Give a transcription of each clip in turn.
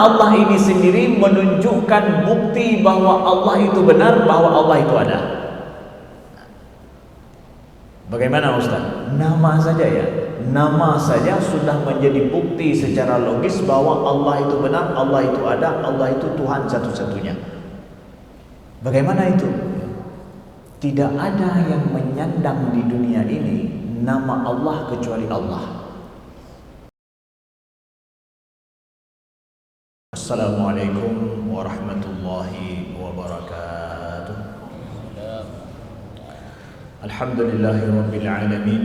Allah ini sendiri menunjukkan bukti bahwa Allah itu benar, bahwa Allah itu ada. Bagaimana Ustaz? Nama saja ya. Nama saja sudah menjadi bukti secara logis bahwa Allah itu benar, Allah itu ada, Allah itu Tuhan satu-satunya. Bagaimana itu? Tidak ada yang menyandang di dunia ini nama Allah kecuali Allah. Assalamualaikum warahmatullahi wabarakatuh. Alhamdulillahi rabbil alamin,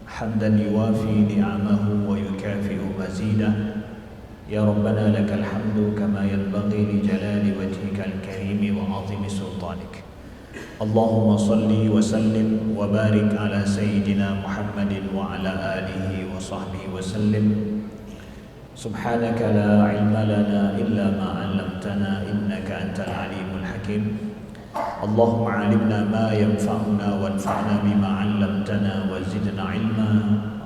hamdan yuwafi ni'amahu wa yukafi'u mazidah. Ya Rabbana lakal hamdu kama yanbaghi li jalali wajhikal karimi wa 'azimi sultanik. Allahumma salli wa sallim wa barik ala sayyidina Muhammadin wa ala alihi wa sahbihi wa sallim. Subhanaka la ilma lana illa ma 'allamtana innaka antal alimul hakim. Allahumma 'allimna ma yanfa'una wanfa'na bima 'allamtana wa zidna 'ilma.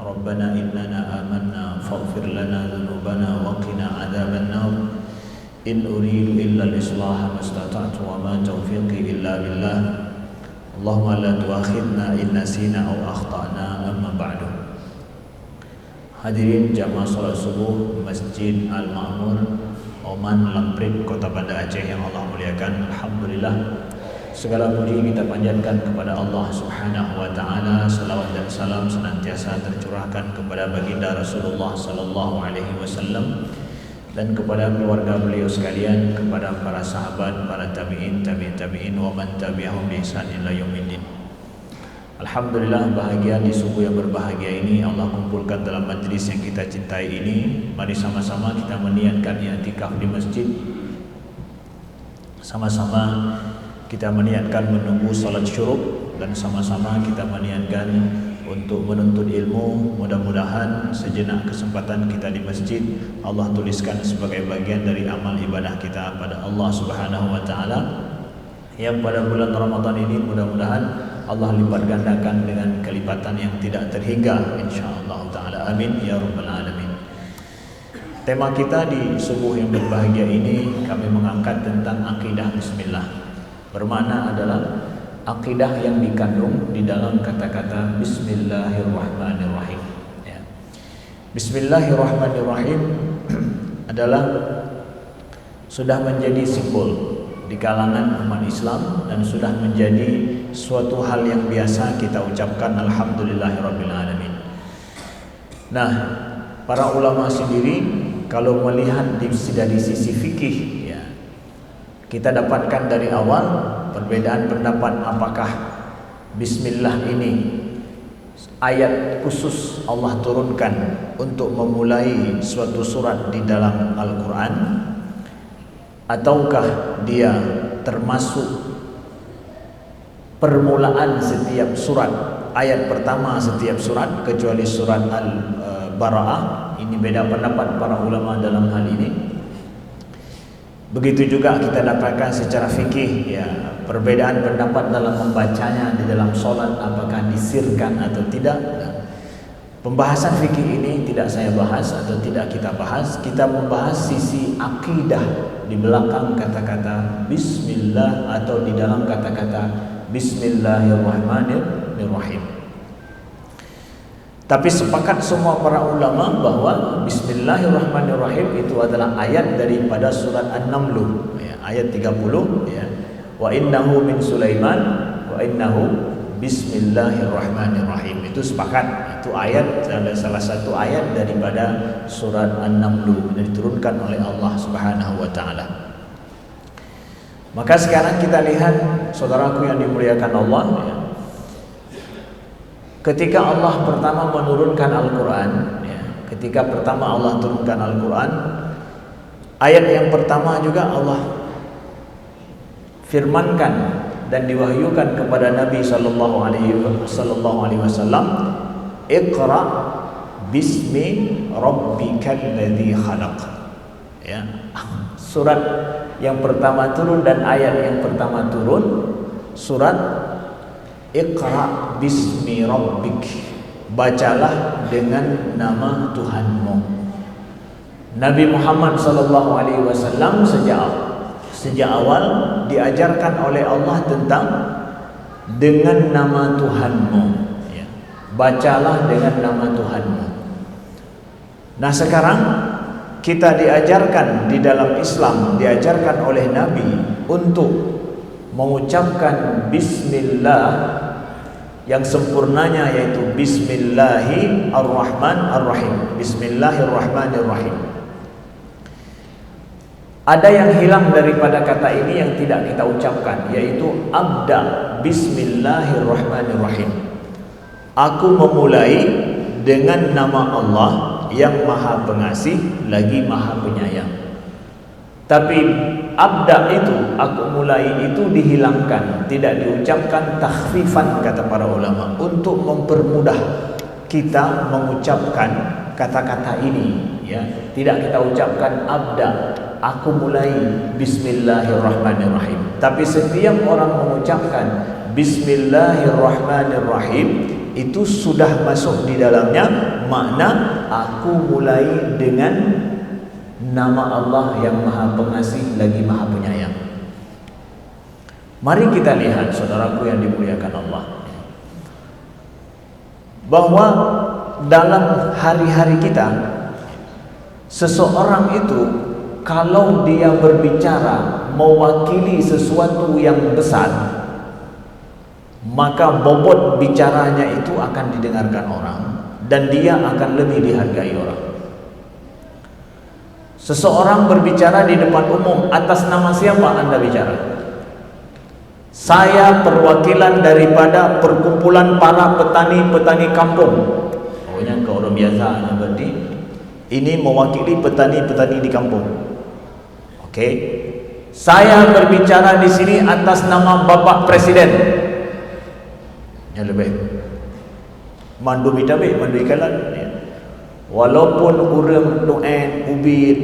Rabbana innana amanna faghfir lana dhunubana wa qina 'adzaban nar. In uridu illa al-islah mastata'tu wa ma taufiqi illa billah. Allahumma la tuakhidna in nasina aw akhtana, amma ba'du. Hadirin jamaah salat subuh Masjid Al-Ma'mur, Oman, Lamprit, Kota Banda Aceh yang Allah muliakan. Alhamdulillah, segala puji kita panjatkan kepada Allah Subhanahu wa taala. Salawat dan salam senantiasa tercurahkan kepada baginda Rasulullah sallallahu alaihi wasallam dan kepada keluarga beliau sekalian, kepada para sahabat, para tabi'in, tabi'in wa man tabi'ahum bi ihsan ila yaumiddin. Alhamdulillah, bahagia di subuh yang berbahagia ini Allah kumpulkan dalam majlis yang kita cintai ini. Mari sama-sama kita meniatkan i'tikaf di masjid. Sama-sama kita meniatkan menunggu salat syuruk dan sama-sama kita meniatkan untuk menuntut ilmu. Mudah-mudahan sejenak kesempatan kita di masjid Allah tuliskan sebagai bagian dari amal ibadah kita pada Allah Subhanahu wa taala. Yang pada bulan Ramadan ini mudah-mudahan Allah lipat gandakan dengan kelipatan yang tidak terhingga insyaallah taala. Amin ya rabbal alamin. Tema kita di subuh yang berbahagia ini kami mengangkat tentang akidah bismillah. Bermakna adalah akidah yang dikandung di dalam kata-kata Bismillahirrahmanirrahim. Ya. Bismillahirrahmanirrahim adalah sudah menjadi simbol di kalangan umat Islam dan sudah menjadi suatu hal yang biasa kita ucapkan Alhamdulillahirabbil alamin. Nah, para ulama sendiri kalau melihat dari sisi fikih, ya, kita dapatkan dari awal perbedaan pendapat apakah Bismillah ini ayat khusus Allah turunkan untuk memulai suatu surat di dalam Al-Quran, ataukah dia termasuk permulaan setiap surat, ayat pertama setiap surat kecuali surat Al-Bara'ah. Ini beda pendapat para ulama dalam hal ini. Begitu juga kita dapatkan secara fikih, ya, perbedaan pendapat dalam membacanya di dalam sholat, apakah disirkan atau tidak. Pembahasan fikih ini tidak saya bahas atau tidak kita bahas. Kita membahas sisi akidah di belakang kata-kata Bismillah atau di dalam kata-kata Bismillahirrahmanirrahim. Tapi sepakat semua para ulama bahwa Bismillahirrahmanirrahim itu adalah ayat daripada surat An-Naml, ya, ayat 30, ya. Wa innahu min Sulaiman wa innahu Bismillahirrahmanirrahim. Itu sepakat, itu ayat adalah salah satu ayat daripada surat An-Naml yang diturunkan oleh Allah Subhanahu wa taala. Maka sekarang kita lihat saudaraku yang dimuliakan Allah, ya. Ketika Allah pertama menurunkan Al-Quran, ya, ketika pertama Allah turunkan Al-Quran, ayat yang pertama juga Allah firmankan dan diwahyukan kepada Nabi sallallahu alaihi wasallam, Iqra bismi rabbikal ladzi khalaq. Ya, surat yang pertama turun dan ayat yang pertama turun surat Iqra bismi rabbik, bacalah dengan nama Tuhanmu. Nabi Muhammad SAW sejak awal diajarkan oleh Allah tentang dengan nama Tuhanmu, ya. Bacalah dengan nama Tuhanmu. Nah sekarang kita diajarkan di dalam Islam, diajarkan oleh Nabi untuk mengucapkan Bismillah yang sempurnanya, yaitu Bismillahirrahmanirrahim. Bismillahirrahmanirrahim. Ada yang hilang daripada kata ini yang tidak kita ucapkan, yaitu abda Bismillahirrahmanirrahim. Aku memulai dengan nama Allah yang Maha Pengasih lagi Maha Penyayang. Tapi abda itu, aku mulai itu dihilangkan, tidak diucapkan takhfifan kata para ulama, untuk mempermudah kita mengucapkan kata-kata ini, ya. Tidak kita ucapkan abda, aku mulai Bismillahirrahmanirrahim. Tapi setiap orang mengucapkan Bismillahirrahmanirrahim, itu sudah masuk di dalamnya makna aku mulai dengan nama Allah yang Maha Pengasih lagi Maha Penyayang. Mari kita lihat, saudaraku yang dimuliakan Allah, bahwa dalam hari-hari kita, seseorang itu kalau dia berbicara mewakili sesuatu yang besar, maka bobot bicaranya itu akan didengarkan orang dan dia akan lebih dihargai orang. Seseorang berbicara di depan umum, atas nama siapa Anda bicara? Saya perwakilan daripada perkumpulan para petani-petani kampung. Pokoknya ke orang biasa, berarti ini mewakili petani-petani di kampung. Oke. Saya berbicara di sini atas nama Bapak Presiden. Yang lebih mandu bitabe, mandu ikalan, ya. Walaupun urang doen ubit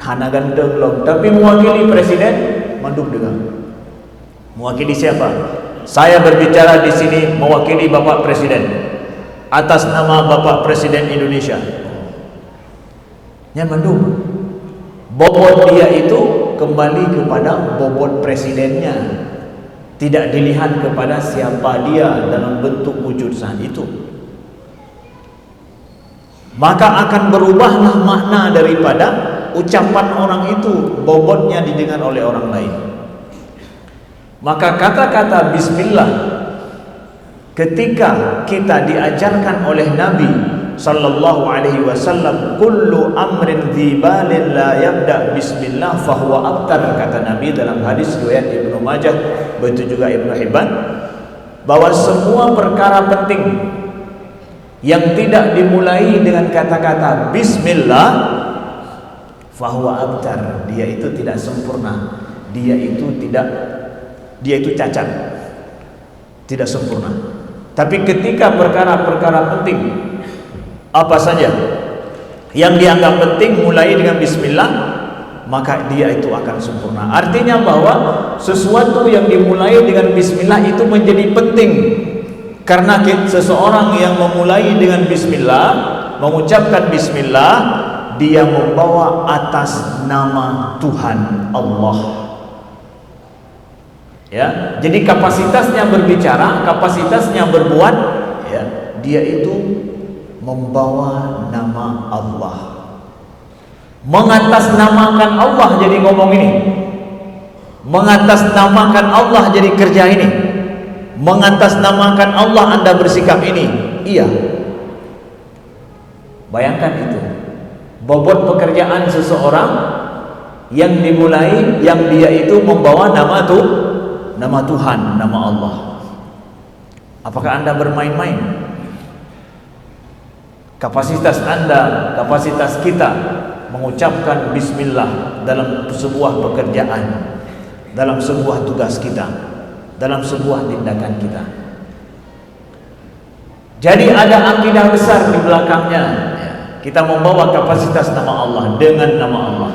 hana ganteng lom, tapi mewakili presiden, mandu dengan. Mewakili siapa? Saya berbicara di sini mewakili Bapak Presiden atas nama Bapak Presiden Indonesia. Yang mandu. Bobot dia itu kembali kepada bobot presidennya. Tidak dilihat kepada siapa dia dalam bentuk wujud saat itu. Maka akan berubahlah makna daripada ucapan orang itu, bobotnya didengar oleh orang lain. Maka kata-kata Bismillah ketika kita diajarkan oleh Nabi sallallahu alaihi wasallam, kullu amrin dzibalin la yabda bismillah fahuwa abtar, kata Nabi dalam hadis riwayat Ibnu Majah, begitu juga Ibnu Hibban, bahwa semua perkara penting yang tidak dimulai dengan kata-kata Bismillah, fahuwa abtar, dia itu tidak sempurna, dia itu cacat, tidak sempurna. Tapi ketika perkara-perkara penting apa saja yang dianggap penting mulai dengan Bismillah, maka dia itu akan sempurna. Artinya bahwa sesuatu yang dimulai dengan Bismillah itu menjadi penting. Karena seseorang yang memulai dengan Bismillah, mengucapkan Bismillah, dia membawa atas nama Tuhan Allah. Ya, jadi kapasitasnya berbicara, kapasitasnya berbuat, ya, dia itu membawa nama Allah. Mengatasnamakan Allah jadi ngomong ini. Mengatasnamakan Allah jadi kerja ini. Mengatasnamakan Allah Anda bersikap ini. Iya. Bayangkan itu. Bobot pekerjaan seseorang yang dimulai, yang dia itu membawa nama Tuhan, nama Allah. Apakah Anda bermain-main? Kapasitas Anda, kapasitas kita mengucapkan Bismillah dalam sebuah pekerjaan, dalam sebuah tugas kita, dalam sebuah tindakan kita. Jadi ada akidah besar di belakangnya. Kita membawa kapasitas nama Allah dengan nama Allah.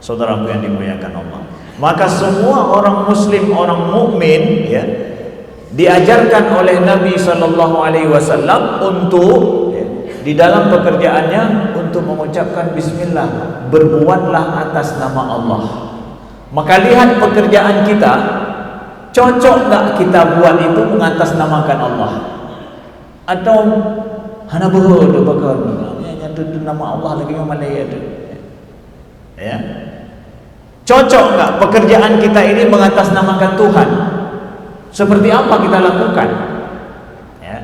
Saudaraku yang dimuliakan Allah, maka semua orang muslim, orang mukmin, ya, diajarkan oleh Nabi SAW untuk di dalam pekerjaannya untuk untuk mengucapkan bismillah, berbuatlah atas nama Allah. Maka lihat pekerjaan kita, cocok nggak kita buat itu mengatasnamakan Allah? Atau hana bodoh bakal nyantu nama Allah lagi mana ya? Cocok nggak pekerjaan kita ini mengatasnamakan Tuhan? Seperti apa kita lakukan? Ya,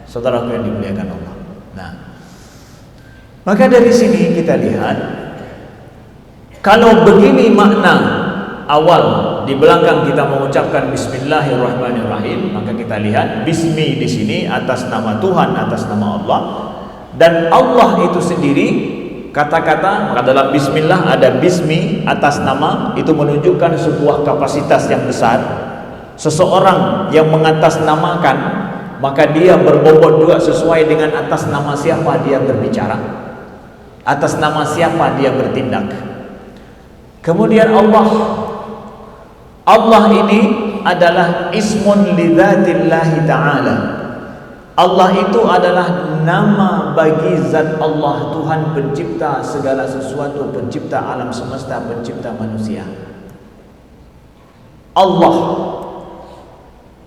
saudaraku yang dimuliakan Allah. Nah, maka dari sini kita lihat, kalau begini makna awal di belakang kita mengucapkan Bismillahirrahmanirrahim, maka kita lihat Bismi di sini atas nama Tuhan, atas nama Allah, dan Allah itu sendiri. Kata-kata, maka dalam Bismillah ada Bismi atas nama, itu menunjukkan sebuah kapasitas yang besar. Seseorang yang mengatasnamakan, maka dia berbobot juga sesuai dengan atas nama siapa dia berbicara, atas nama siapa dia bertindak. Kemudian Allah ini adalah ismun lidzatillahi ta'ala. Allah itu adalah nama bagi zat Allah, Tuhan pencipta segala sesuatu, pencipta alam semesta, pencipta manusia. Allah.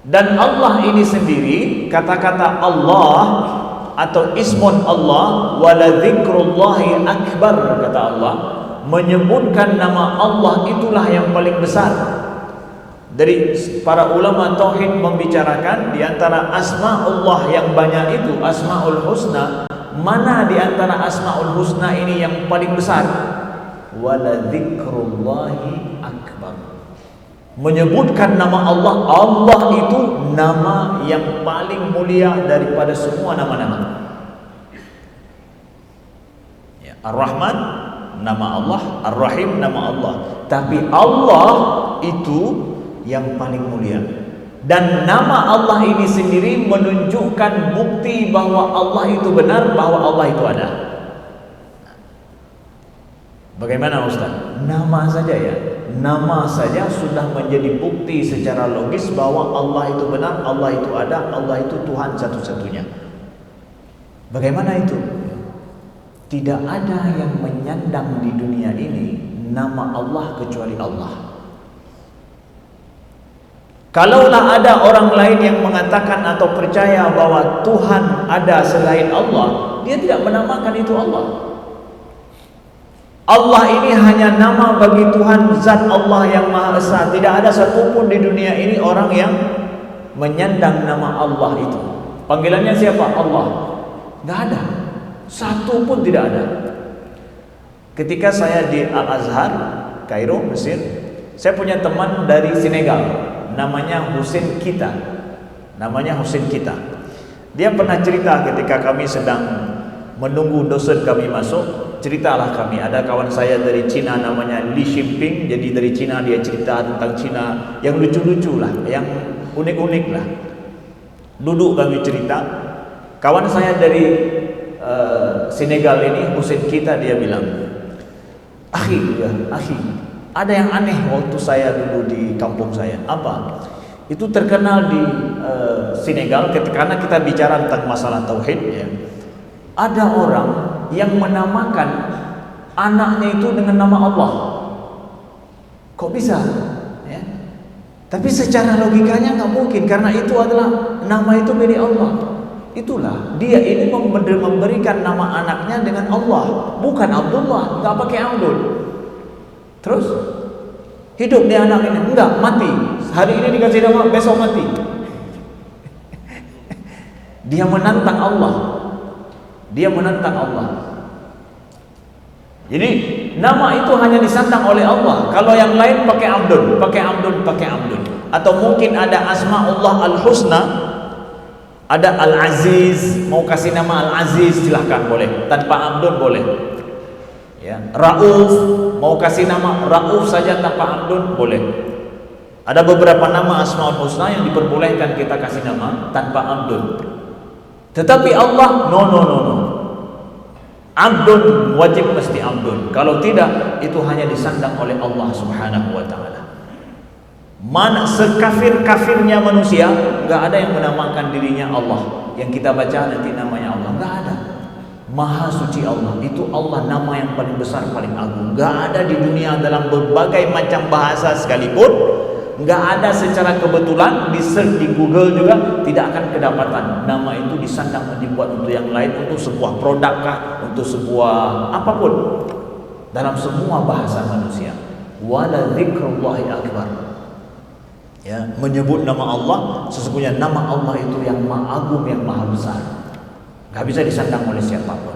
Dan Allah ini sendiri, kata-kata Allah atau ismun Allah, wala dzikrullahi akbar, kata Allah, menyebutkan nama Allah itulah yang paling besar. Dari para ulama tauhid membicarakan di antara asmaullah yang banyak itu, asmaul husna, mana di antara asmaul husna ini yang paling besar? Wala dzikrullahi akbar. Menyebutkan nama Allah, Allah itu nama yang paling mulia daripada semua nama-nama. Ya, Ar-Rahman nama Allah, Ar-Rahim nama Allah. Tapi Allah itu yang paling mulia, dan nama Allah ini sendiri menunjukkan bukti bahwa Allah itu benar, bahwa Allah itu ada. Bagaimana Ustaz? Nama saja ya, nama saja sudah menjadi bukti secara logis bahwa Allah itu benar, Allah itu ada, Allah itu Tuhan satu-satunya. Bagaimana itu? Tidak ada yang menyandang di dunia ini nama Allah kecuali Allah. Kalaulah ada orang lain yang mengatakan atau percaya bahwa Tuhan ada selain Allah, dia tidak menamakan itu Allah. Allah ini hanya nama bagi Tuhan, zat Allah yang Maha Esa. Tidak ada satupun di dunia ini orang yang menyandang nama Allah itu. Panggilannya siapa? Allah. Tidak ada. Satu pun tidak ada. Ketika saya di Al-Azhar, Kairo, Mesir, saya punya teman dari Senegal. Namanya Husin Kita. Namanya Husin Kita. Dia pernah cerita ketika kami sedang menunggu dosen kami masuk, ceritalah kami, ada kawan saya dari Cina namanya Li Ximping. Jadi dari Cina dia cerita tentang Cina yang lucu-lucu lah, yang unik-unik lah. Duduk kami cerita. Kawan saya dari Senegal ini, Husin Kita, dia bilang, akhi, ada yang aneh waktu saya dulu di kampung saya. Apa? Itu terkenal di Senegal, karena kita bicara tentang masalah tauhid ya. Ada orang yang menamakan anaknya itu dengan nama Allah. Kok bisa? Ya. Tapi secara logikanya nggak mungkin, karena itu adalah nama itu milik Allah. Itulah dia ini memberikan nama anaknya dengan Allah, bukan Abdullah, nggak pakai Abdul. Terus hidup dia anak ini, enggak, mati. Hari ini dikasih nama, besok mati. Dia menantang Allah. Dia menantang Allah. Jadi nama itu hanya disandang oleh Allah. Kalau yang lain pakai Abdul, pakai Abdul, pakai Abdul. Atau mungkin ada asmaullah al-husna, ada Al-Aziz, mau kasih nama Al-Aziz silahkan boleh, tanpa Abdul boleh. Ya, Rauf, mau kasih nama Rauf saja tanpa Abdul boleh. Ada beberapa nama asmaul husna yang diperbolehkan kita kasih nama tanpa Abdul. Tetapi Allah no. Abdul wajib mesti Abdul. Kalau tidak, itu hanya disandang oleh Allah Subhanahu wa taala. Mana sekafir-kafirnya manusia, enggak ada yang menamakan dirinya Allah. Yang kita baca nanti namanya Allah, enggak ada. Maha suci Allah. Itu Allah nama yang paling besar, paling agung. Gak ada di dunia dalam berbagai macam bahasa sekalipun, gak ada secara kebetulan, di search di Google juga tidak akan kedapatan nama itu disandang dibuat untuk yang lain, untuk sebuah produk kah, untuk sebuah apapun, dalam semua bahasa manusia. Wala dzikrullahi akbar. Ya, menyebut nama Allah, sesungguhnya nama Allah itu yang maha agung, yang maha besar, gak bisa disandang oleh siapapun.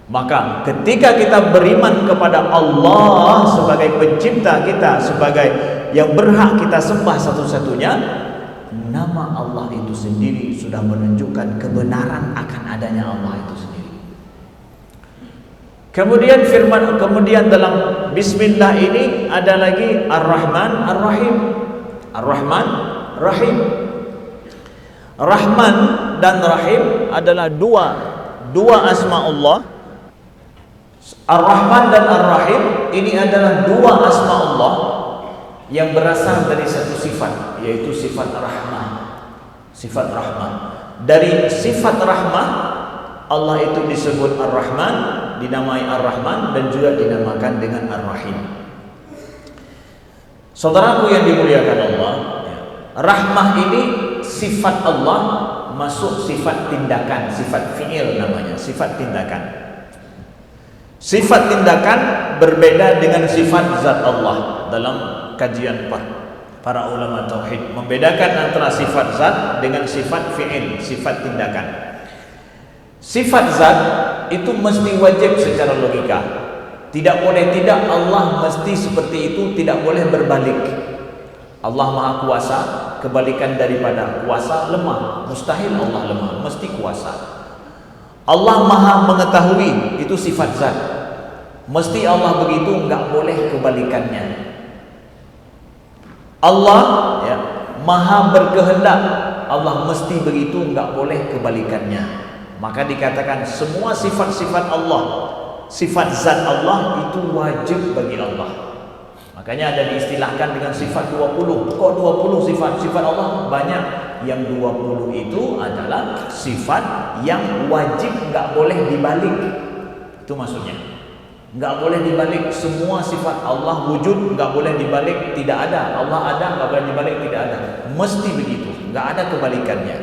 Maka ketika kita beriman kepada Allah sebagai pencipta kita, sebagai yang berhak kita sembah satu-satunya, nama Allah itu sendiri sudah menunjukkan kebenaran akan adanya Allah itu sendiri. Kemudian dalam Bismillah ini ada lagi Ar-Rahman Ar-Rahim. Ar-Rahman Rahim. Rahman dan Rahim adalah dua asma Allah. Ar-Rahman dan Ar-Rahim ini adalah dua asma Allah yang berasal dari satu sifat, yaitu sifat rahmah. Sifat rahmah. Dari sifat rahmah Allah itu disebut Ar-Rahman, dinamai Ar-Rahman, dan juga dinamakan dengan Ar-Rahim. Saudaraku yang dimuliakan Allah, rahmah ini sifat Allah masuk sifat tindakan, sifat fi'il namanya, sifat tindakan. Sifat tindakan berbeda dengan sifat zat Allah. Dalam kajian para ulama tauhid membedakan antara sifat zat dengan sifat fi'il, sifat tindakan. Sifat zat itu mesti wajib secara logika. Tidak boleh tidak, Allah mesti seperti itu, tidak boleh berbalik. Allah Maha Kuasa, kebalikan daripada kuasa lemah. Mustahil Allah lemah, mesti kuasa. Allah Maha Mengetahui, itu sifat zat. Mesti Allah begitu, enggak boleh kebalikannya. Allah ya, Maha Berkehendak, Allah mesti begitu, enggak boleh kebalikannya. Maka dikatakan semua sifat-sifat Allah, sifat zat Allah itu wajib bagi Allah. Makanya ada diistilahkan dengan sifat 20. Kok 20 sifat Allah? Banyak. Yang 20 itu adalah sifat yang wajib, nggak boleh dibalik. Itu maksudnya. Nggak boleh dibalik. Semua sifat Allah wujud, nggak boleh dibalik, tidak ada. Allah ada, nggak boleh dibalik, tidak ada. Mesti begitu, nggak ada kebalikannya.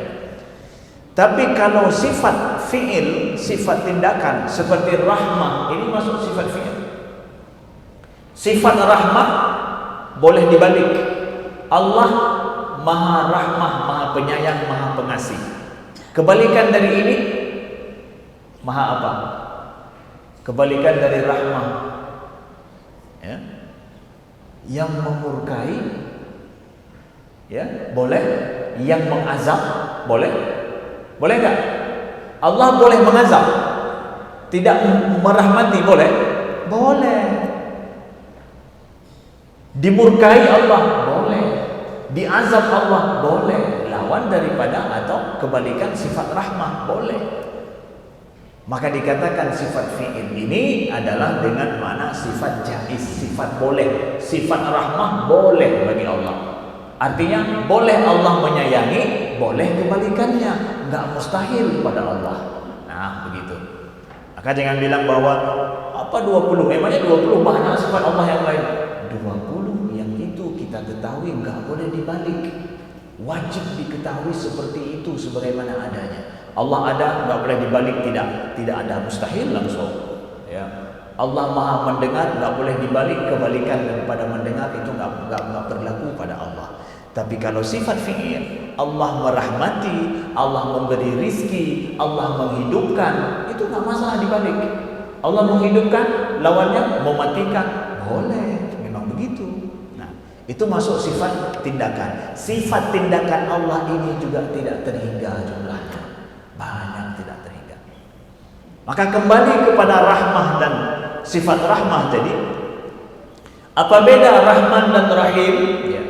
Tapi kalau sifat fi'il, sifat tindakan seperti rahmah, ini masuk sifat fi'il. Sifat rahmah boleh dibalik. Allah Maha Rahmah, Maha Penyayang, Maha Pengasih. Kebalikan dari ini Maha apa? Kebalikan dari rahmah, ya, yang memurkai, ya, boleh. Yang mengazab, boleh. Boleh enggak? Allah boleh mengazab, tidak merahmati, boleh? Boleh. Dimurkai Allah, boleh. Diazab Allah, boleh. Lawan daripada atau kebalikan sifat rahmah, boleh. Maka dikatakan sifat fi'il ini adalah dengan mana sifat jaiz, sifat boleh. Sifat rahmah boleh bagi Allah. Artinya boleh Allah menyayangi, boleh kebalikannya, enggak mustahil pada Allah. Nah, begitu. Maka jangan bilang bahwa apa 20, memangnya 20 banyak sifat Allah yang lain. 20 yang itu kita ketahui enggak boleh dibalik. Wajib diketahui seperti itu sebagaimana adanya. Allah ada, enggak boleh dibalik, tidak ada, mustahil langsung. Ya. Allah Maha Mendengar, enggak boleh dibalik, kebalikan daripada mendengar itu enggak berlaku pada Allah. Tapi kalau sifat fi'il, Allah merahmati, Allah memberi rizki, Allah menghidupkan, itu enggak masalah dibalik. Allah menghidupkan, lawannya mematikan, boleh, memang begitu. Nah, itu masuk sifat tindakan. Sifat tindakan Allah ini juga tidak terhingga jumlahnya, banyak tidak terhingga. Maka kembali kepada rahmah dan sifat rahmah tadi. Apa beda Rahman dan Rahim? Ya.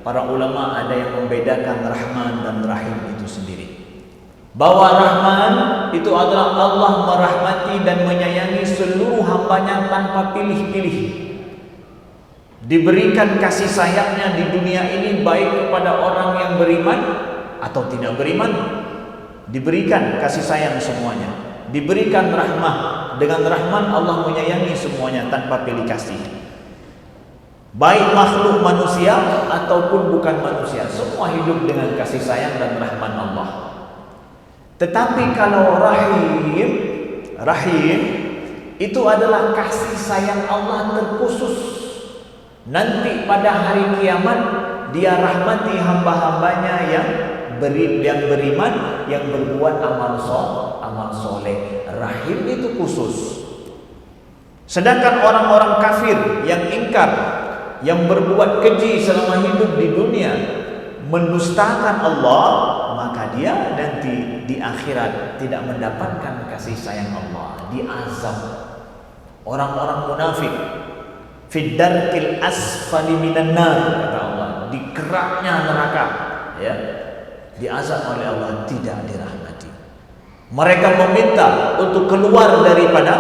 Para ulama ada yang membedakan Rahman dan Rahim itu sendiri. Bahwa Rahman itu adalah Allah merahmati dan menyayangi seluruh hambanya tanpa pilih-pilih. Diberikan kasih sayangnya di dunia ini baik kepada orang yang beriman atau tidak beriman. Diberikan kasih sayang semuanya. diberikan rahmah. Dengan rahman Allah menyayangi semuanya tanpa pilih kasih. Baik makhluk manusia ataupun bukan manusia, semua hidup dengan kasih sayang dan rahman Allah. Tetapi kalau rahim itu adalah kasih sayang Allah terkhusus. Nanti pada hari kiamat Dia rahmati hamba-hambanya yang beriman, yang berbuat amal soleh. Rahim itu khusus. Sedangkan orang-orang kafir yang ingkar, yang berbuat keji selama hidup di dunia, mendustakan Allah, maka dia nanti di akhirat tidak mendapatkan kasih sayang Allah, diazab. Orang-orang munafik fid darkil asfali minan nar, kata Allah, di keraknya neraka, ya, diazab oleh Allah, tidak dirahmati. Mereka meminta untuk keluar daripada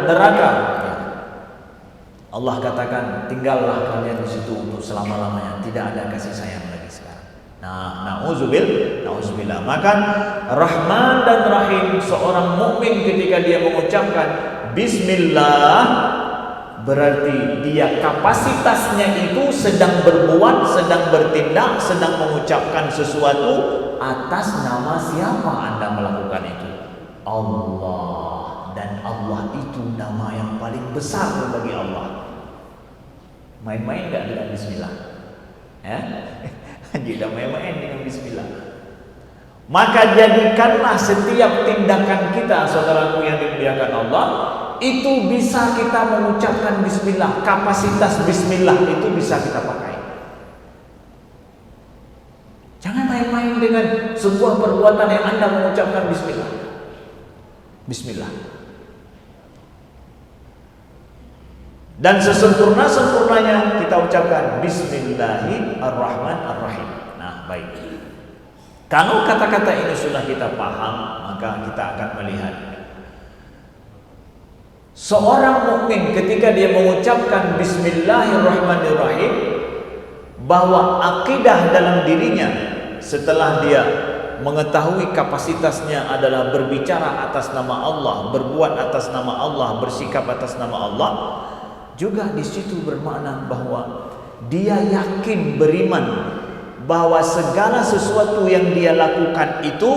neraka. Allah katakan, tinggallah kalian di situ untuk selama-lamanya, tidak ada kasih sayang lagi sekarang. Nah, nauzubillah. Maka Rahman dan Rahim, seorang mukmin ketika dia mengucapkan Bismillah, berarti dia kapasitasnya itu sedang berbuat, sedang bertindak, sedang mengucapkan sesuatu atas nama siapa Anda melakukan itu? Allah. Dan Allah itu nama yang paling besar bagi Allah. Main-main gak dengan Bismillah? Ya? Tidak main-main dengan Bismillah. Maka jadikanlah setiap tindakan kita, saudaraku yang dimuliakan Allah, itu bisa kita mengucapkan Bismillah. Kapasitas Bismillah itu bisa kita pakai. Jangan main-main dengan sebuah perbuatan yang Anda mengucapkan Bismillah. Bismillah. Dan sesempurna-sempurnanya kita ucapkan Bismillahirrahmanirrahim. Nah, baik. Kalau kata-kata ini sudah kita paham, maka kita akan melihat seorang mukmin ketika dia mengucapkan Bismillahirrahmanirrahim, bahwa akidah dalam dirinya setelah dia mengetahui kapasitasnya adalah berbicara atas nama Allah, berbuat atas nama Allah, bersikap atas nama Allah, juga di situ bermakna bahwa dia yakin, beriman bahwa segala sesuatu yang dia lakukan itu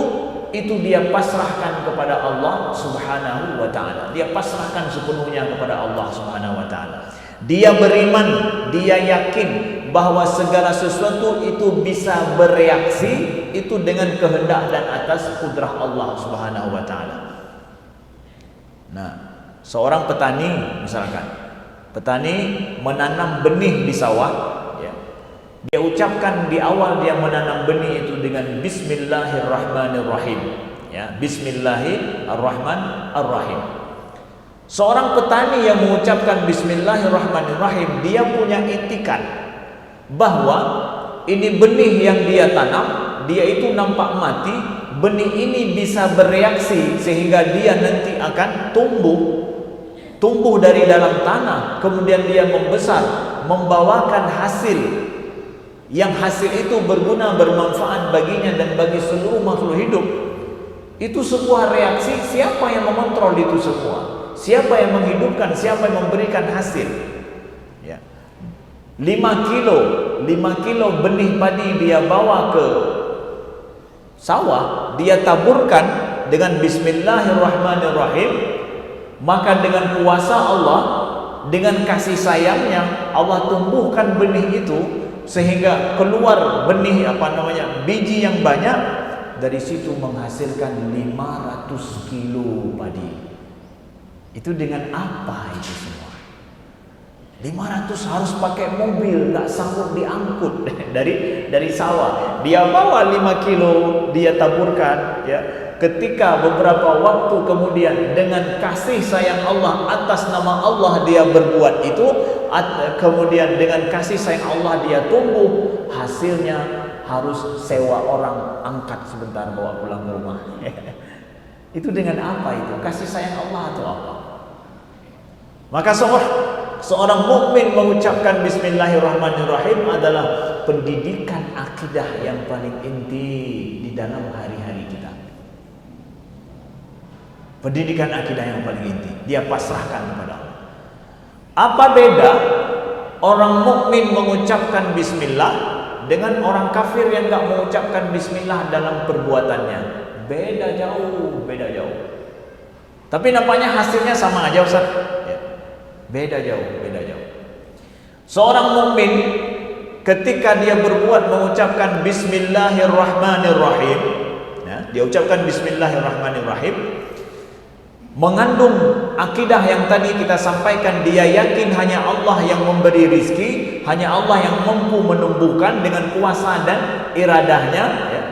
dia pasrahkan kepada Allah Subhanahu wa taala. Dia pasrahkan sepenuhnya kepada Allah Subhanahu wa taala. Dia beriman, dia yakin bahwa segala sesuatu itu bisa bereaksi itu dengan kehendak dan atas kudrah Allah Subhanahu wa taala. Nah, seorang petani misalkan, petani menanam benih di sawah, ya. Dia ucapkan di awal dia menanam benih itu dengan Bismillahirrahmanirrahim, ya, Bismillahirrahmanirrahim. Seorang petani yang mengucapkan Bismillahirrahmanirrahim, dia punya itikat bahwa ini benih yang dia tanam, dia itu nampak mati, benih ini bisa bereaksi sehingga dia nanti akan tumbuh dari dalam tanah, kemudian dia membesar, membawakan hasil, yang hasil itu berguna, bermanfaat baginya dan bagi seluruh makhluk hidup. Itu sebuah reaksi. Siapa yang mengontrol itu semua? Siapa yang menghidupkan? Siapa yang memberikan hasil? Ya. 5 kilo benih padi dia bawa ke sawah, dia taburkan dengan Bismillahirrahmanirrahim. Maka dengan kuasa Allah, dengan kasih sayangnya, Allah tumbuhkan benih itu sehingga keluar benih biji yang banyak. Dari situ menghasilkan 500 kilo padi. Itu dengan apa itu semua? 500 harus pakai mobil, nggak sanggup diangkut dari sawah. Dia bawa 5 kilo, dia taburkan, ya. Ketika beberapa waktu kemudian dengan kasih sayang Allah, atas nama Allah dia berbuat itu, kemudian dengan kasih sayang Allah dia tumbuh, hasilnya harus sewa orang angkat sebentar bawa pulang ke rumah. Itu dengan apa itu? Kasih sayang Allah atau apa? Maka seorang mukmin mengucapkan Bismillahirrahmanirrahim adalah pendidikan akidah yang paling inti di dalam hari-hari kita. Pendidikan akidah yang paling inti, dia pasrahkan kepada Allah. Apa beda orang mukmin mengucapkan bismillah dengan orang kafir yang enggak mengucapkan bismillah dalam perbuatannya? Beda jauh, beda jauh. Tapi nampaknya hasilnya sama aja, Ustaz. Ya. Beda jauh, beda jauh. Seorang mukmin ketika dia berbuat mengucapkan bismillahirrahmanirrahim, ya, dia ucapkan bismillahirrahmanirrahim, mengandung akidah yang tadi kita sampaikan. Dia yakin hanya Allah yang memberi rizki, hanya Allah yang mampu menumbuhkan dengan kuasa dan iradahnya, ya.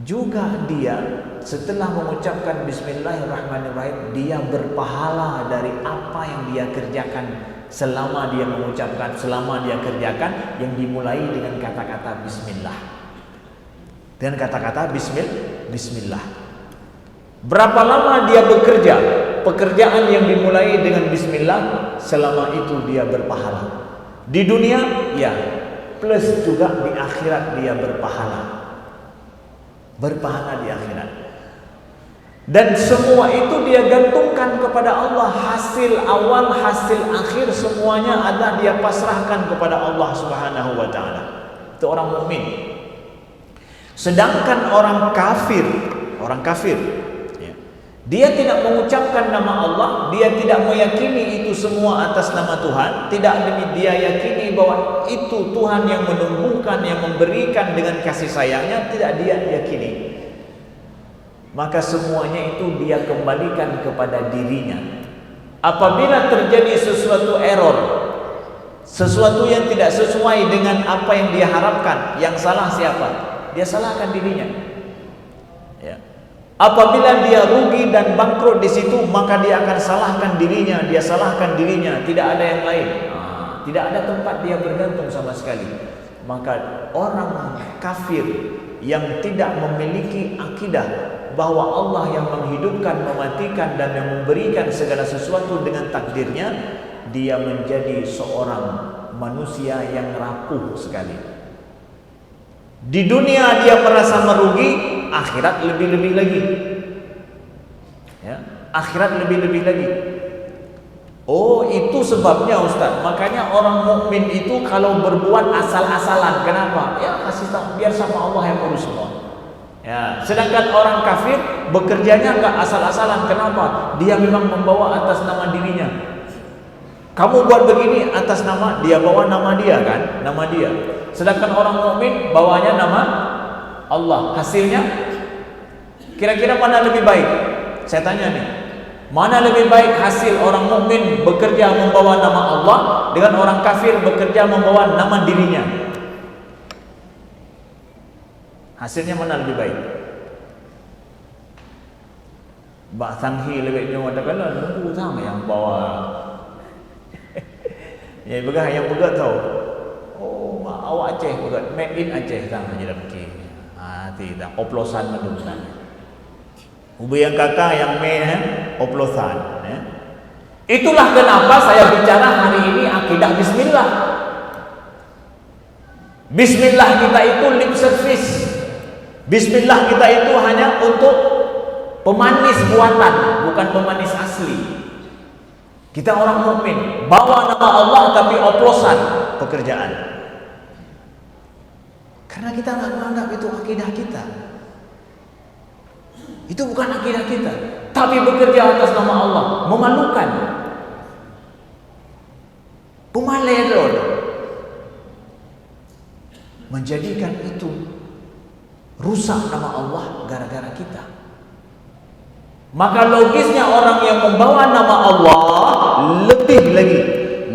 Juga dia setelah mengucapkan bismillahirrahmanirrahim, dia berpahala dari apa yang dia kerjakan selama dia mengucapkan, selama dia kerjakan, yang dimulai dengan kata-kata bismillah. Dengan kata-kata bismillah. Berapa lama dia bekerja, pekerjaan yang dimulai dengan bismillah, selama itu dia berpahala. Di dunia, ya, plus juga di akhirat dia berpahala. Berpahala di akhirat. Dan semua itu dia gantungkan kepada Allah. Hasil awal, hasil akhir, semuanya ada dia pasrahkan kepada Allah Subhanahu wa ta'ala. Itu orang mukmin. Sedangkan orang kafir, ya, dia tidak mengucapkan nama Allah, dia tidak meyakini itu semua atas nama Tuhan, tidak dia yakini bahwa itu Tuhan yang menumbuhkan, yang memberikan dengan kasih sayangnya, tidak dia yakini. Maka semuanya itu dia kembalikan kepada dirinya. Apabila terjadi sesuatu error, sesuatu yang tidak sesuai dengan apa yang dia harapkan, yang salah siapa? Dia salahkan dirinya. Ya. Apabila dia rugi dan bangkrut di situ, maka dia akan salahkan dirinya, tidak ada yang lain. Tidak ada tempat dia bergantung sama sekali. Maka orang kafir yang tidak memiliki akidah bahwa Allah yang menghidupkan, mematikan, dan yang memberikan segala sesuatu dengan takdirnya, dia menjadi seorang manusia yang rapuh sekali. Di dunia dia merasa merugi, akhirat lebih-lebih lagi. Ya, akhirat lebih-lebih lagi. Oh, itu sebabnya Ustaz. Makanya orang mukmin itu kalau berbuat asal-asalan, kenapa? Ya, kasih tahu, biar sama Allah yang urus semua. Ya, sedangkan orang kafir bekerjanya enggak asal-asalan. Kenapa? Dia memang membawa atas nama dirinya. Kamu buat begini atas nama dia, bawa nama dia kan, nama dia. Sedangkan orang mukmin bawanya nama Allah. Hasilnya kira-kira mana lebih baik? Saya tanya nih. Mana lebih baik hasil orang mukmin bekerja membawa nama Allah dengan orang kafir bekerja membawa nama dirinya? Hasilnya mana lebih baik? Bak Sanghi lebih nyawa tak kala nunggu sama yang bawa. Ya begah yang begat tahu. Oh, mak awak Aceh begat, made in Aceh tang aja dah fikir. Tidak oplosan mendutan. Ubi yang kakak yang oplosan, ya. Itulah kenapa saya bicara hari ini akidah bismillah. Bismillah kita itu lip service. Bismillah kita itu hanya untuk pemanis buatan, bukan pemanis asli. Kita orang mukmin, bawa nama Allah tapi oplosan pekerjaan. Karena kita nggak menganggap itu akidah kita. Itu bukan akidah kita. Tapi bekerja atas nama Allah, memalukan. Pumaledor. Menjadikan itu rusak nama Allah gara-gara kita. Maka logisnya orang yang membawa nama Allah lebih lagi,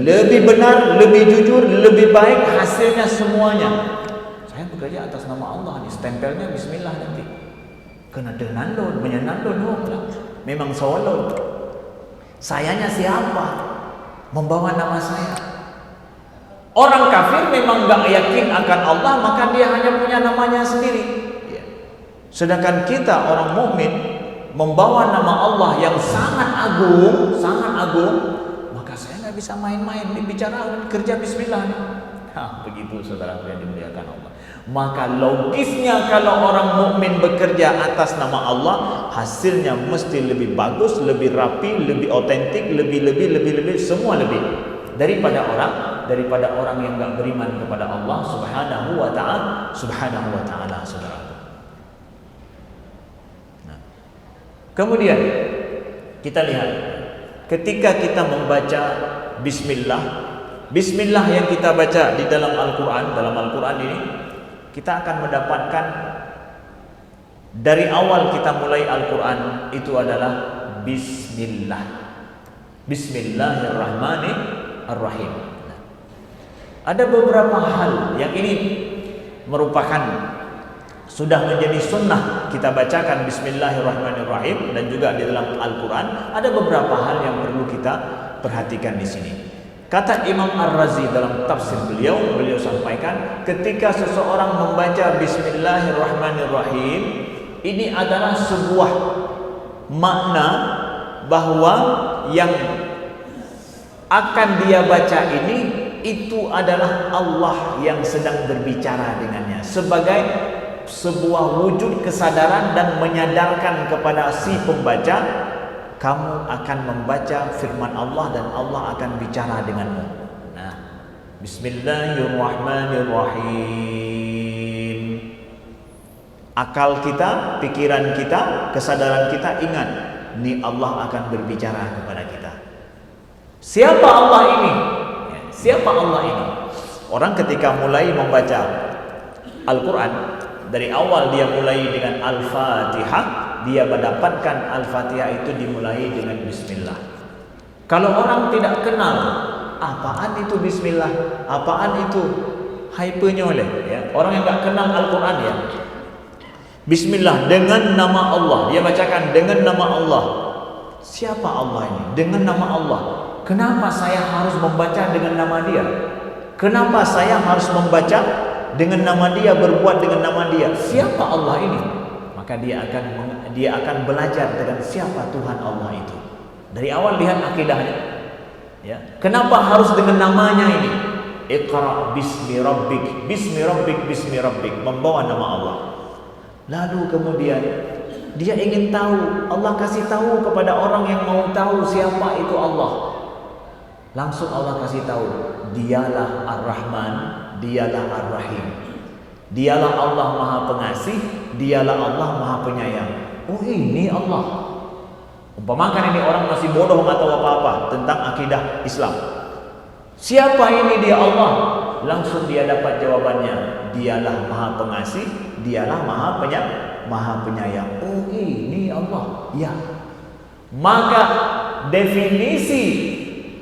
lebih benar, lebih jujur, lebih baik hasilnya semuanya. Saya bekerja atas nama Allah, nih stempelnya bismillah nanti. Kena denandon, menyenandon lah. Memang sawalon. Sayanya siapa? Membawa nama saya. Orang kafir memang enggak yakin akan Allah, maka dia hanya punya namanya sendiri. Sedangkan kita orang mukmin membawa nama Allah yang sangat agung, maka saya nggak bisa main-main bicara kerja bismillah nih. Begitu saudara yang dimuliakan Allah. Maka logisnya kalau orang mukmin bekerja atas nama Allah, hasilnya mesti lebih bagus, lebih rapi, lebih otentik, lebih semua lebih daripada orang yang enggak beriman kepada Allah Subhanahu wa taala, saudara. Nah, kemudian kita lihat ketika kita membaca Bismillah yang kita baca di dalam Al-Quran ini, kita akan mendapatkan dari awal kita mulai Al-Quran itu adalah Bismillah. Bismillahirrahmanirrahim. Nah, ada beberapa hal yang ini merupakan sudah menjadi sunnah kita bacakan Bismillahirrahmanirrahim, dan juga di dalam Al-Quran ada beberapa hal yang perlu kita perhatikan di sini. Kata Imam Ar-Razi dalam tafsir beliau sampaikan, ketika seseorang membaca Bismillahirrahmanirrahim, ini adalah sebuah makna bahwa yang akan dia baca ini itu adalah Allah yang sedang berbicara dengannya, sebagai sebuah wujud kesadaran dan menyadarkan kepada si pembaca, kamu akan membaca firman Allah dan Allah akan bicara denganmu. Nah, Bismillahirrahmanirrahim. Akal kita, pikiran kita, kesadaran kita ingat, ini Allah akan berbicara kepada kita. Siapa Allah ini? Siapa Allah ini? Orang ketika mulai membaca Al-Quran, dari awal dia mulai dengan Al-Fatihah, dia mendapatkan Al-Fatihah itu dimulai dengan Bismillah. Kalau orang tidak kenal apaan itu Bismillah, apaan itu hypernya ya. Orang yang tidak kenal Al-Quran ya, Bismillah dengan nama Allah, dia bacakan dengan nama Allah. Siapa Allah ini? Dengan nama Allah. Kenapa saya harus membaca dengan nama dia? Kenapa saya harus membaca dengan nama dia, berbuat dengan nama dia? Siapa Allah ini? Maka dia akan belajar dengan siapa Tuhan Allah itu. Dari awal lihat akidahnya. Ya. Kenapa harus dengan namanya ini? Iqra bismi rabbik, bismi rabbik, bismi rabbik, membawa nama Allah. Lalu kemudian dia ingin tahu, Allah kasih tahu kepada orang yang mau tahu siapa itu Allah. Langsung Allah kasih tahu, dialah Ar-Rahman, dialah Ar-Rahim. Dialah Allah Maha Pengasih, dialah Allah Maha Penyayang. Oh, ini Allah. Umpamakan ini orang masih bodoh nggak tahu apa-apa tentang akidah Islam. Siapa ini dia Allah? Langsung dia dapat jawabannya. Dialah Maha Pengasih, dialah Maha Penyayang. Oh, ini Allah. Ya. Maka definisi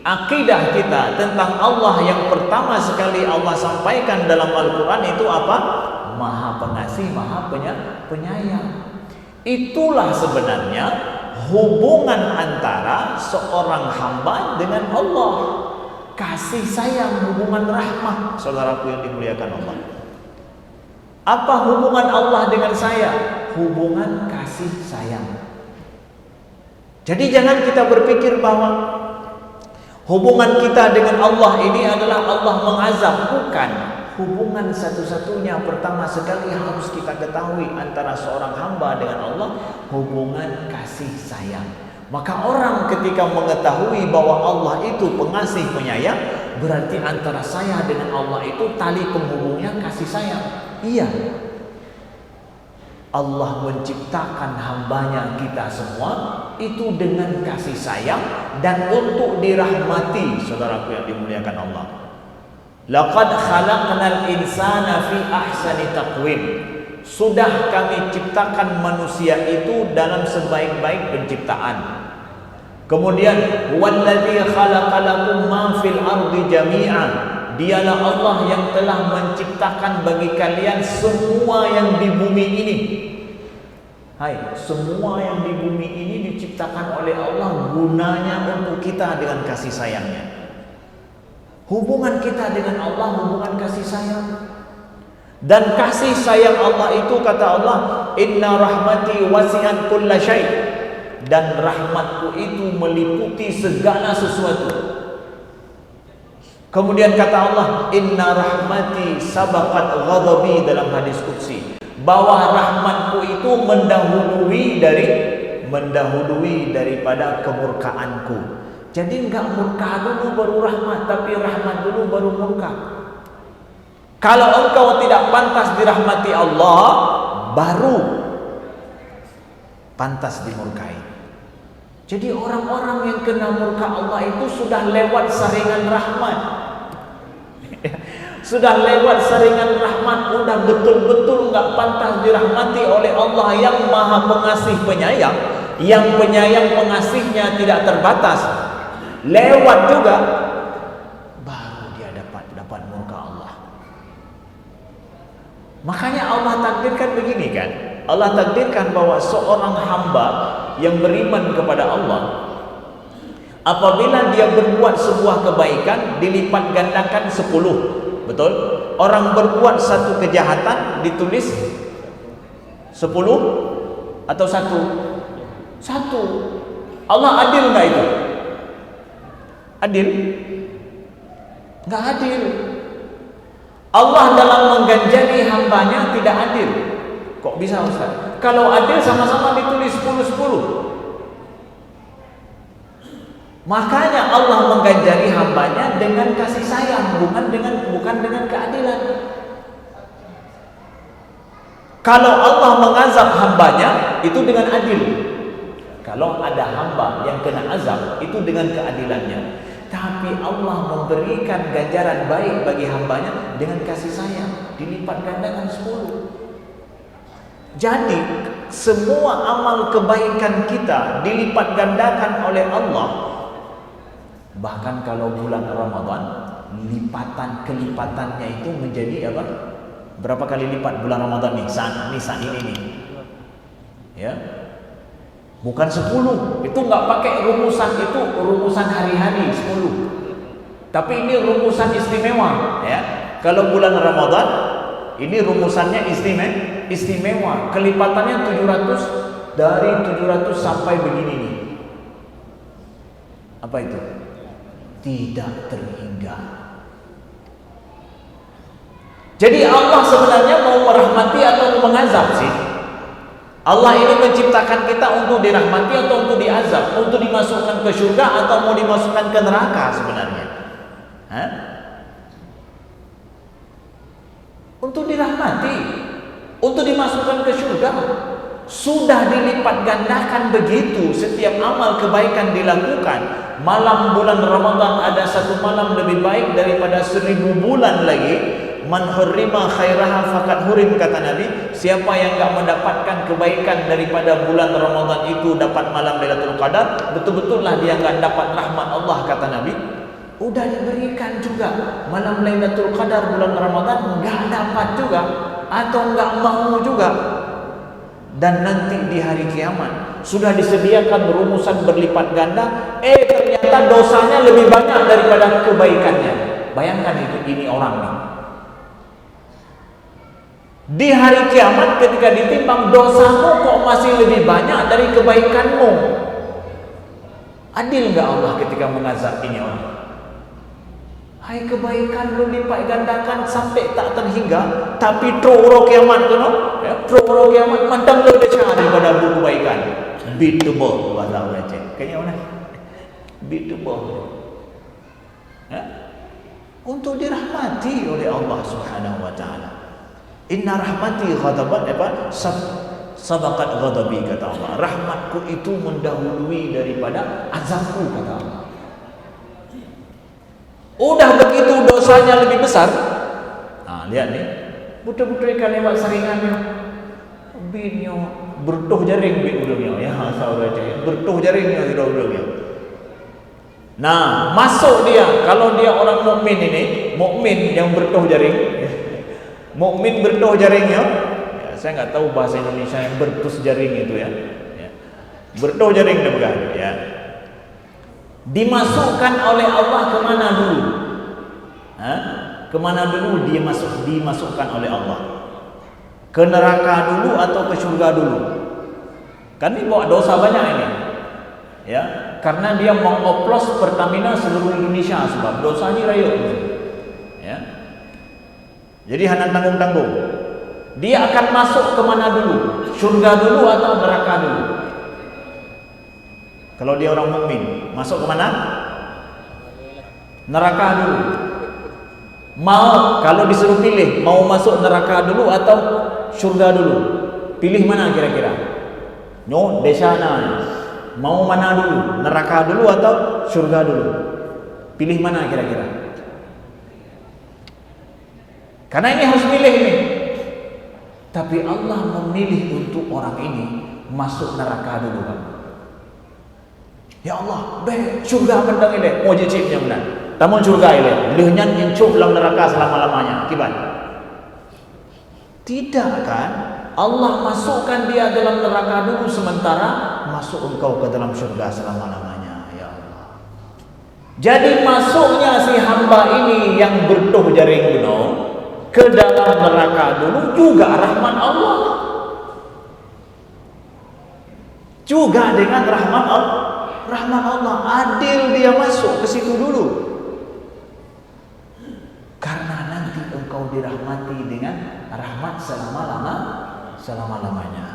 akidah kita tentang Allah yang pertama sekali Allah sampaikan dalam Al-Quran itu apa? Maha Pengasih, Maha Penyayang. Itulah sebenarnya hubungan antara seorang hamba dengan Allah. Kasih sayang, hubungan rahmah, saudaraku yang dimuliakan Allah. Apa hubungan Allah dengan saya? Hubungan kasih sayang. Jadi jangan kita berpikir bahwa hubungan kita dengan Allah ini adalah Allah mengazab. Bukan. Hubungan satu-satunya pertama sekali harus kita ketahui antara seorang hamba dengan Allah, hubungan kasih sayang. Maka orang ketika mengetahui bahwa Allah itu pengasih penyayang, berarti antara saya dengan Allah itu tali penghubungnya kasih sayang. Iya, Allah menciptakan hambanya kita semua itu dengan kasih sayang dan untuk dirahmati, saudaraku yang dimuliakan Allah. Laqad khalaqnal insana fi ahsani taqwim. Sudah kami ciptakan manusia itu dalam sebaik-baik penciptaan. Kemudian wallazi khalaqalakum ma fil ardi jami'an. Dialah Allah yang telah menciptakan bagi kalian semua yang di bumi ini. Hai, semua yang di bumi ini diciptakan oleh Allah gunanya untuk kita dengan kasih sayangnya. Hubungan kita dengan Allah hubungan kasih sayang. Dan kasih sayang Allah itu kata Allah, inna rahmati wasi'at kulla syai'. Dan rahmatku itu meliputi segala sesuatu. Kemudian kata Allah, inna rahmati sabaqat ghadabi dalam hadis qudsi, bahwa rahmatku itu mendahului daripada kemurkaanku. Jadi enggak murka dulu baru rahmat, tapi rahmat dulu baru murka. Kalau engkau tidak pantas dirahmati Allah, baru pantas dimurkai. Jadi orang-orang yang kena murka Allah itu sudah lewat saringan rahmat. Sudah lewat saringan rahmat, udah betul-betul enggak pantas dirahmati oleh Allah yang Maha Pengasih Penyayang, yang penyayang pengasihnya tidak terbatas. Lewat juga, baru dia dapat murka Allah. Makanya Allah takdirkan begini kan? Allah takdirkan bahwa seorang hamba yang beriman kepada Allah, apabila dia berbuat sebuah kebaikan, dilipat gandakan 10. Betul? Orang berbuat satu kejahatan ditulis 10 atau 1? 1. Allah adil enggak itu? Adil? Enggak adil. Allah dalam mengganjani hambanya tidak adil. Kok bisa Ustaz? Kalau adil sama-sama ditulis 10-10. Makanya Allah mengganjari hambanya dengan kasih sayang, bukan dengan keadilan. Kalau Allah mengazab hambanya, itu dengan adil. Kalau ada hamba yang kena azab, itu dengan keadilannya. Tapi Allah memberikan ganjaran baik bagi hambanya dengan kasih sayang, dilipat gandakan 10. Jadi semua amal kebaikan kita dilipat gandakan oleh Allah. Bahkan kalau bulan Ramadan, kelipatannya itu menjadi apa? Berapa kali lipat bulan Ramadan nih? Saat ini nih. Ya. Bukan 10. Itu enggak pakai rumusan hari-hari 10. Tapi ini rumusan istimewa, ya. Kalau bulan Ramadan, ini rumusannya istimewa. Kelipatannya 700, dari 700 sampai begini nih. Apa itu? Tidak terhingga. Jadi Allah sebenarnya mau merahmati atau mau mengazab sih? Allah ini menciptakan kita untuk dirahmati atau untuk diazab? Untuk dimasukkan ke surga atau mau dimasukkan ke neraka sebenarnya? Hah? Untuk dirahmati, untuk dimasukkan ke surga. Sudah dilipat gandakan begitu setiap amal kebaikan dilakukan. Malam bulan Ramadan ada satu malam lebih baik daripada 1000 bulan lagi. Man hurrima khairaha faqad hurim, kata Nabi. Siapa yang enggak mendapatkan kebaikan daripada bulan Ramadan itu dapat malam Lailatul Qadar, betul-betullah dia enggak dapat rahmat Allah, kata Nabi. Udah diberikan juga malam Lailatul Qadar bulan Ramadan, enggak dapat juga atau enggak mau juga. Dan nanti di hari kiamat sudah disediakan rumusan berlipat ganda, ternyata dosanya lebih banyak daripada kebaikannya. Bayangkan ini orang nih. Di hari kiamat ketika ditimbang, dosamu kok masih lebih banyak dari kebaikanmu. Adil enggak Allah ketika mengazab ini orang? Hai, kebaikan lu lipat gandakan sampai tak terhingga, tapi troro kiamat tu no, ya, troro kiamat mandang lebih besar daripada buku kebaikan. Beat the ball, bahasa orang Aceh. Kayaknya mana? Beat the ball. Ya? Untuk dirahmati oleh Allah Subhanahu wa taala. Inna rahmati ghadabat sabaqat ghadabi, kata Allah. Rahmatku itu mendahului daripada azabku, kata Allah. Udah begitu dosanya lebih besar. Nah, lihat nih. Butuh-butuh ikan lewat saringannya. Binyo bertuh jaring udangnya, ya, saudara cek. Bertuh jaringnya udangnya. Nah, masuk dia. Kalau dia orang mukmin ini, mukmin yang bertuh jaring. Mukmin bertuh jaringnya. Ya, saya enggak tahu bahasa Indonesia yang bertus jaring itu ya. Bertuh jaring dia pegang, ya. Dimasukkan oleh Allah kemana dulu? Kemana dulu dia dimasukkan oleh Allah? Ke neraka dulu atau ke surga dulu? Kan ini bawa dosa banyak ini. Ya, karena dia mengoplos Pertamina seluruh Indonesia sebab dosa ni raya. Ya. Jadi hanya tanggung-tanggung. Dia akan masuk ke mana dulu? Syurga dulu atau neraka dulu? Kalau dia orang mukmin, masuk ke mana? Neraka dulu. Mau kalau disuruh pilih, mau masuk neraka dulu atau syurga dulu? Pilih mana kira-kira? No, desana. Mau mana dulu? Neraka dulu atau syurga dulu? Pilih mana kira-kira? Karena ini harus pilih ini. Tapi Allah memilih untuk orang ini masuk neraka dulu kan. Ya Allah, syurga pendang ini, mau jicipnya benar. Tamun syurga ini, lehnya nyencuk dalam neraka selama-lamanya. Akibat? Tidak kan? Allah masukkan dia dalam neraka dulu sementara masuk engkau ke dalam syurga selama-lamanya. Ya Allah. Jadi masuknya si hamba ini yang bertuh jaring guna ke dalam neraka dulu juga rahmat Allah. Juga dengan rahmat Allah. Rahmat Allah adil, dia masuk ke situ dulu. Karena nanti engkau dirahmati dengan rahmat selama-lamanya.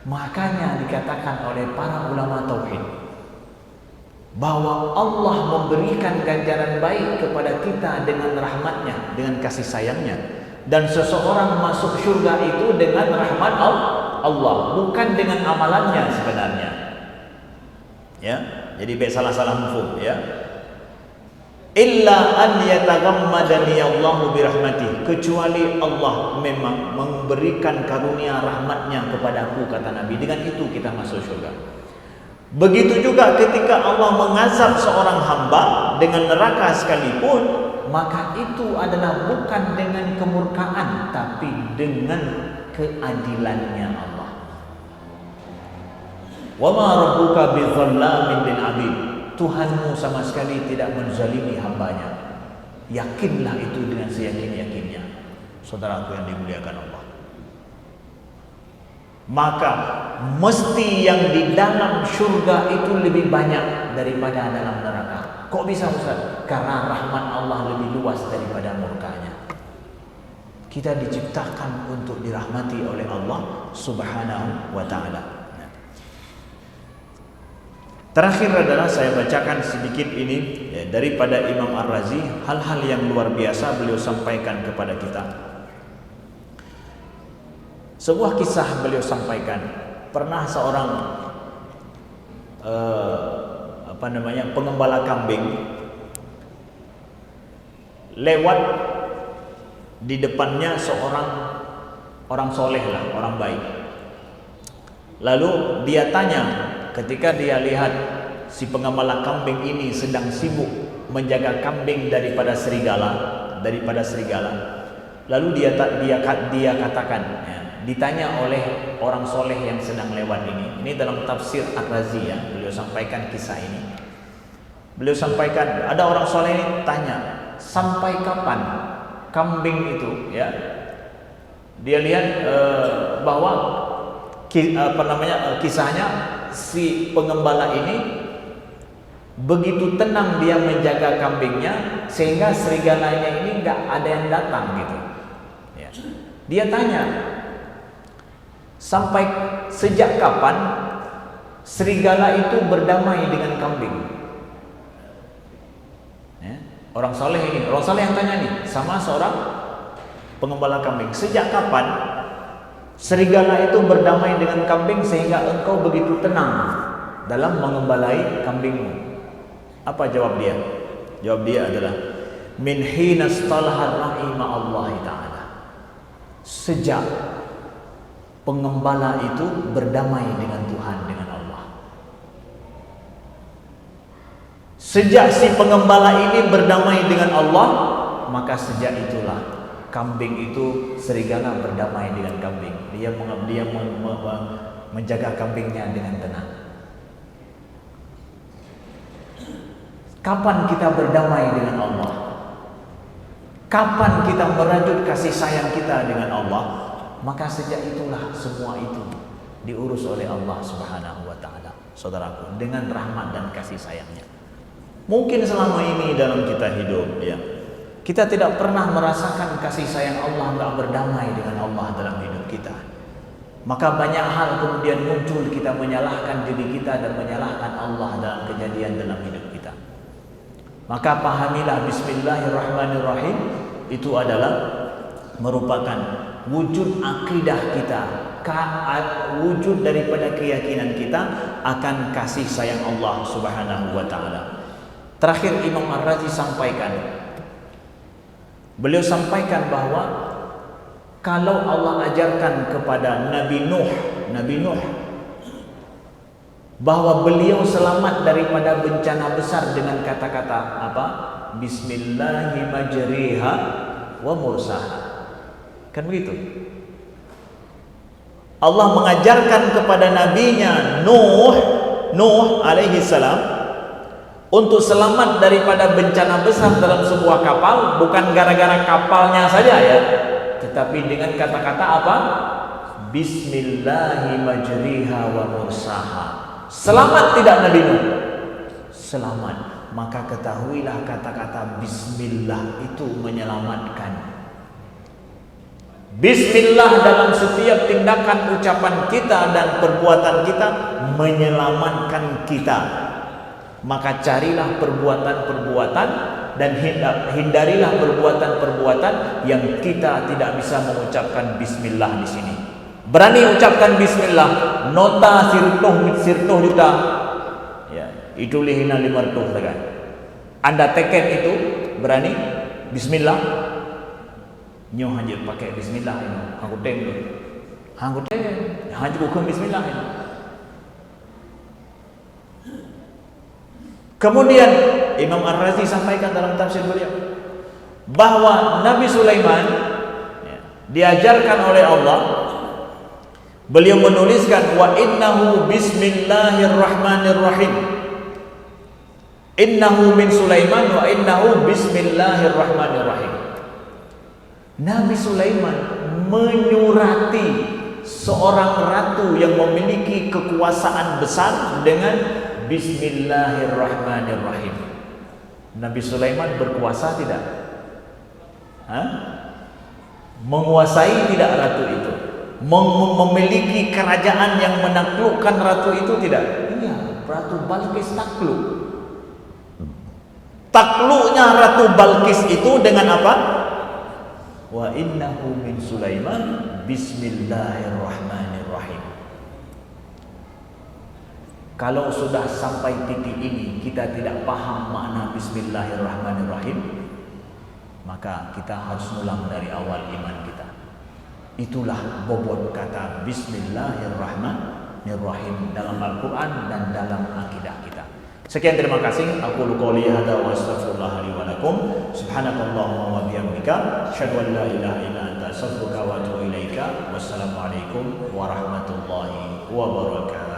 Makanya dikatakan oleh para ulama tauhid bahwa Allah memberikan ganjaran baik kepada kita dengan rahmatnya, dengan kasih sayangnya. Dan seseorang masuk syurga itu dengan rahmat Allah, bukan dengan amalannya sebenarnya. Ya, jadi salah-salah mafhum ya. Illa an yataghammadani Allahu birahmatih, kecuali Allah memang memberikan karunia rahmatnya kepadaku, kata Nabi. Dengan itu kita masuk syurga. Begitu juga ketika Allah mengazab seorang hamba dengan neraka sekalipun, maka itu adalah bukan dengan kemurkaan, tapi dengan keadilannya Allah. Wa ma rabbuka bizallamin lil 'abid. Tuhanmu sama sekali tidak menzalimi hambanya. Yakinlah itu dengan seyakin-yakinnya. Saudaraku yang dimuliakan Allah. Maka mesti yang di dalam syurga itu lebih banyak daripada dalam neraka. Kok bisa Ustaz? Karena rahmat Allah lebih luas daripada murkanya. Kita diciptakan untuk dirahmati oleh Allah Subhanahu wa ta'ala. Terakhir adalah saya bacakan sedikit ini ya, daripada Imam Ar-Razi, hal-hal yang luar biasa beliau sampaikan kepada kita. Sebuah kisah beliau sampaikan, pernah seorang pengembala kambing lewat di depannya seorang orang soleh lah, orang baik. Lalu dia tanya, ketika dia lihat si pengembala kambing ini sedang sibuk menjaga kambing daripada serigala, lalu dia katakan, ya, ditanya oleh orang soleh yang sedang lewat ini dalam tafsir Ar-Razi ya, beliau sampaikan kisah ini. Beliau sampaikan, ada orang soleh ini tanya, sampai kapan kambing itu, ya, dia lihat bahwa kisahnya si pengembala ini begitu tenang dia menjaga kambingnya sehingga serigalanya ini nggak ada yang datang gitu. Ya. Dia tanya, sampai sejak kapan serigala itu berdamai dengan kambing? Ya. Orang soleh yang tanya nih sama seorang pengembala kambing, sejak kapan serigala itu berdamai dengan kambing sehingga engkau begitu tenang dalam mengembalai kambingmu? Apa jawab dia? Jawab dia adalah min hina stalaha rahima Allah Ta'ala. Sejak pengembala itu berdamai dengan Tuhan, dengan Allah. Sejak si pengembala ini berdamai dengan Allah, maka sejak itulah kambing itu, serigala berdamai dengan kambing. Dia menjaga kambingnya dengan tenang. Kapan kita berdamai dengan Allah? Kapan kita merajut kasih sayang kita dengan Allah? Maka sejak itulah semua itu diurus oleh Allah Subhanahu wa ta'ala. saudaraku, dengan rahmat dan kasih sayangnya. Mungkin selama ini dalam kita hidup, ya, kita tidak pernah merasakan kasih sayang Allah, nggak berdamai dengan Allah dalam hidup kita. Maka banyak hal kemudian muncul, kita menyalahkan diri kita dan menyalahkan Allah dalam kejadian dalam hidup kita. Maka pahamilah Bismillahirrahmanirrahim itu adalah merupakan wujud akidah kita, wujud daripada keyakinan kita akan kasih sayang Allah Subhanahu wa taala. Terakhir Imam Ar-Razi sampaikan, beliau sampaikan bahwa kalau Allah ajarkan kepada Nabi Nuh bahwa beliau selamat daripada bencana besar dengan kata-kata apa? Bismillahirrahmanirrahim wa mursaha. Kan begitu? Allah mengajarkan kepada nabinya Nuh alaihi salam untuk selamat daripada bencana besar dalam sebuah kapal, bukan gara-gara kapalnya saja ya, tetapi dengan kata-kata apa? Bismillahirrahmanirrahim wa mursaha. Selamat tidak Nabi Nuh? Selamat. Maka ketahuilah kata-kata bismillah itu menyelamatkan. Bismillah dalam setiap tindakan, ucapan kita dan perbuatan kita menyelamatkan kita. Maka carilah perbuatan-perbuatan dan hindarilah perbuatan-perbuatan yang kita tidak bisa mengucapkan bismillah di sini. Berani ucapkan bismillah, nota sirtuh juta. Ya, itu lihina 500 kan. Anda teken itu berani bismillah. Nyo hanya pakai bismillah ini. Hangku teng tu. Hangku teng. Hanya bukan bismillah ini. Kemudian Imam Ar-Razi sampaikan dalam tafsir beliau bahwa Nabi Sulaiman diajarkan oleh Allah, beliau menuliskan wa innahu bismillahirrahmanirrahim. Innahu min Sulaiman wa innahu bismillahirrahmanirrahim. Nabi Sulaiman menyurati seorang ratu yang memiliki kekuasaan besar dengan Bismillahirrahmanirrahim. Nabi Sulaiman berkuasa tidak? Menguasai tidak ratu itu? Memiliki kerajaan yang menaklukkan ratu itu tidak? Iya, Ratu Balkis takluk. Takluknya Ratu Balkis itu dengan apa? Wa innahu min Sulaiman bismillahirrahmanirrahim. Kalau sudah sampai titik ini kita tidak paham makna bismillahirrahmanirrahim, maka kita harus ulang dari awal iman kita. Itulah bobot kata bismillahirrahmanirrahim dalam Al-Quran dan dalam akidah kita. Sekian, terima kasih. Aku qouli hadza wa astaghfirullah li wa lakum. Subhanakallahumma wa bihamdika asyhadu an la ilaha illa anta astaghfiruka wa atubu ilaika. Wassalamualaikum warahmatullahi wabarakatuh.